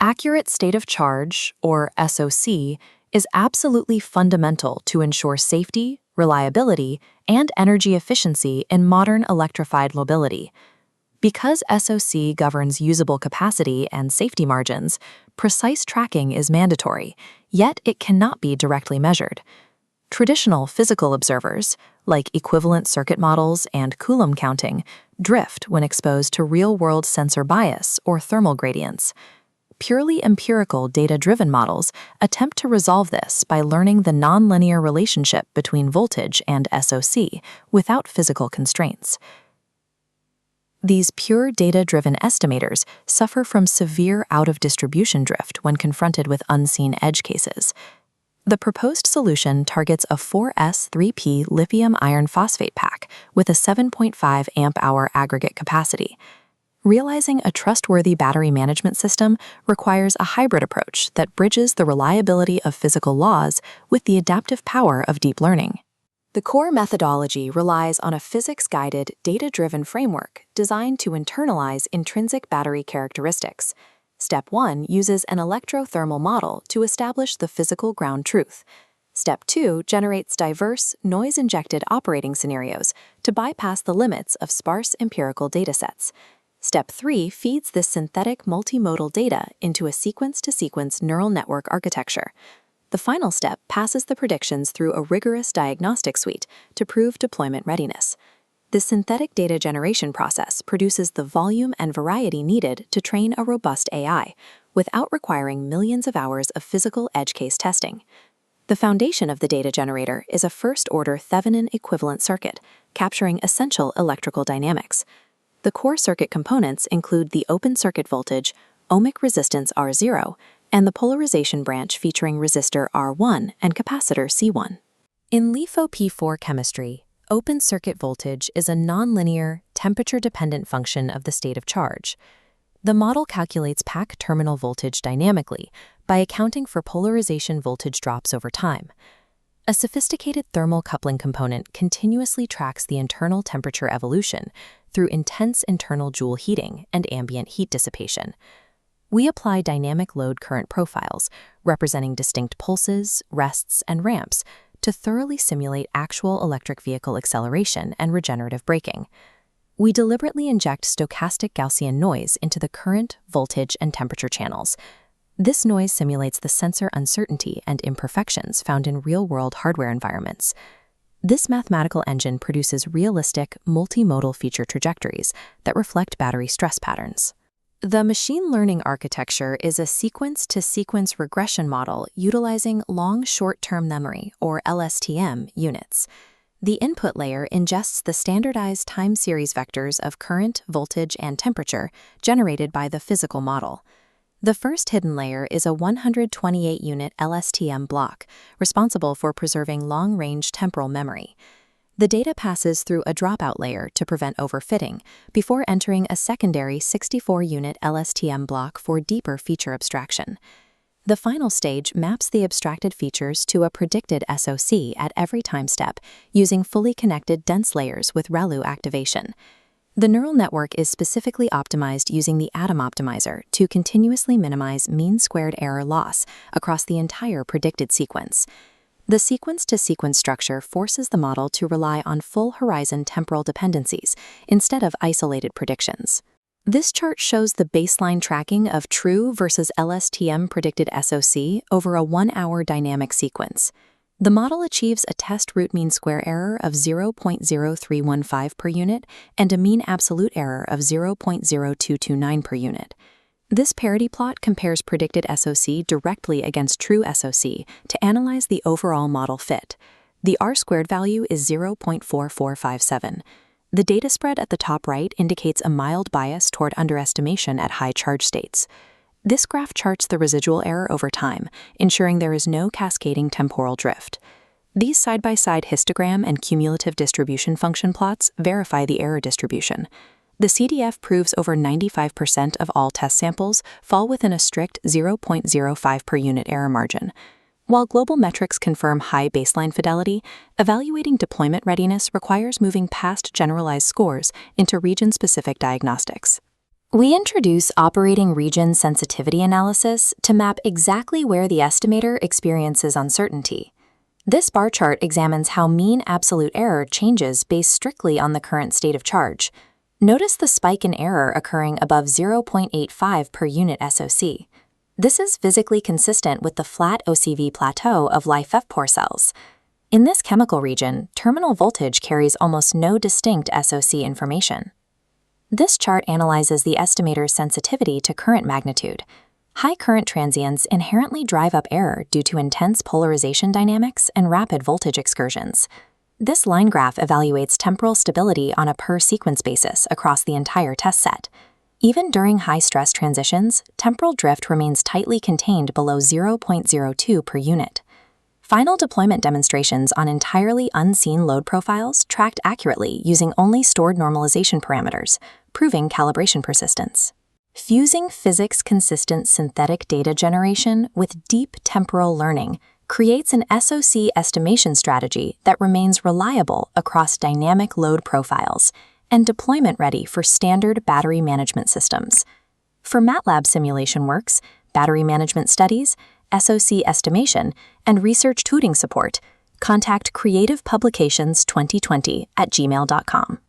Accurate state of charge, or SOC, is absolutely fundamental to ensure safety, reliability, and energy efficiency in modern electrified mobility. Because SOC governs usable capacity and safety margins, precise tracking is mandatory, yet it cannot be directly measured. Traditional physical observers, like equivalent circuit models and Coulomb counting, drift when exposed to real-world sensor bias or thermal gradients. Purely empirical data-driven models attempt to resolve this by learning the nonlinear relationship between voltage and SOC without physical constraints. These pure data-driven estimators suffer from severe out-of-distribution drift when confronted with unseen edge cases. The proposed solution targets a 4s3p lithium iron phosphate pack with a 7.5 amp-hour aggregate capacity. Realizing a trustworthy battery management system requires a hybrid approach that bridges the reliability of physical laws with the adaptive power of deep learning. The core methodology relies on a physics-guided, data-driven framework designed to internalize intrinsic battery characteristics. Step 1 uses an electro-thermal model to establish the physical ground truth. Step 2 generates diverse, noise-injected operating scenarios to bypass the limits of sparse empirical datasets. Step 3 feeds this synthetic multimodal data into a sequence-to-sequence neural network architecture. The final step passes the predictions through a rigorous diagnostic suite to prove deployment readiness. This synthetic data generation process produces the volume and variety needed to train a robust AI, without requiring millions of hours of physical edge case testing. The foundation of the data generator is a first-order Thevenin equivalent circuit, capturing essential electrical dynamics. The core circuit components include the open circuit voltage, ohmic resistance R0, and the polarization branch featuring resistor R1 and capacitor C1. In LiFeP4 chemistry, open circuit voltage is a nonlinear, temperature-dependent function of the state of charge. The model calculates pack terminal voltage dynamically by accounting for polarization voltage drops over time. A sophisticated thermal coupling component continuously tracks the internal temperature evolution through intense internal Joule heating and ambient heat dissipation. We apply dynamic load current profiles, representing distinct pulses, rests, and ramps, to thoroughly simulate actual electric vehicle acceleration and regenerative braking. We deliberately inject stochastic Gaussian noise into the current, voltage, and temperature channels. This noise simulates the sensor uncertainty and imperfections found in real-world hardware environments. This mathematical engine produces realistic, multimodal feature trajectories that reflect battery stress patterns. The machine learning architecture is a sequence-to-sequence regression model utilizing long short-term memory, or LSTM, units. The input layer ingests the standardized time series vectors of current, voltage, and temperature generated by the physical model. The first hidden layer is a 128-unit LSTM block, responsible for preserving long-range temporal memory. The data passes through a dropout layer to prevent overfitting, before entering a secondary 64-unit LSTM block for deeper feature abstraction. The final stage maps the abstracted features to a predicted SOC at every time step, using fully connected dense layers with ReLU activation. The neural network is specifically optimized using the Atom Optimizer to continuously minimize mean squared error loss across the entire predicted sequence. The sequence-to-sequence structure forces the model to rely on full horizon temporal dependencies instead of isolated predictions. This chart shows the baseline tracking of true versus LSTM predicted SOC over a 1-hour dynamic sequence. The model achieves a test root mean square error of 0.0315 per unit and a mean absolute error of 0.0229 per unit. This parity plot compares predicted SOC directly against true SOC to analyze the overall model fit. The R-squared value is 0.4457. The data spread at the top right indicates a mild bias toward underestimation at high charge states. This graph charts the residual error over time, ensuring there is no cascading temporal drift. These side-by-side histogram and cumulative distribution function plots verify the error distribution. The CDF proves over 95% of all test samples fall within a strict 0.05 per unit error margin. While global metrics confirm high baseline fidelity, evaluating deployment readiness requires moving past generalized scores into region-specific diagnostics. We introduce operating region sensitivity analysis to map exactly where the estimator experiences uncertainty. This bar chart examines how mean absolute error changes based strictly on the current state of charge. Notice the spike in error occurring above 0.85 per unit SOC. This is physically consistent with the flat OCV plateau of LiFePOR cells. In this chemical region, terminal voltage carries almost no distinct SOC information. This chart analyzes the estimator's sensitivity to current magnitude. High current transients inherently drive up error due to intense polarization dynamics and rapid voltage excursions. This line graph evaluates temporal stability on a per-sequence basis across the entire test set. Even during high-stress transitions, temporal drift remains tightly contained below 0.02 per unit. Final deployment demonstrations on entirely unseen load profiles tracked accurately using only stored normalization parameters, proving calibration persistence. Fusing physics-consistent synthetic data generation with deep temporal learning creates an SOC estimation strategy that remains reliable across dynamic load profiles and deployment-ready for standard battery management systems. For MATLAB simulation works, battery management studies, SOC estimation, and research tutoring support, contact creativepublications2020@gmail.com.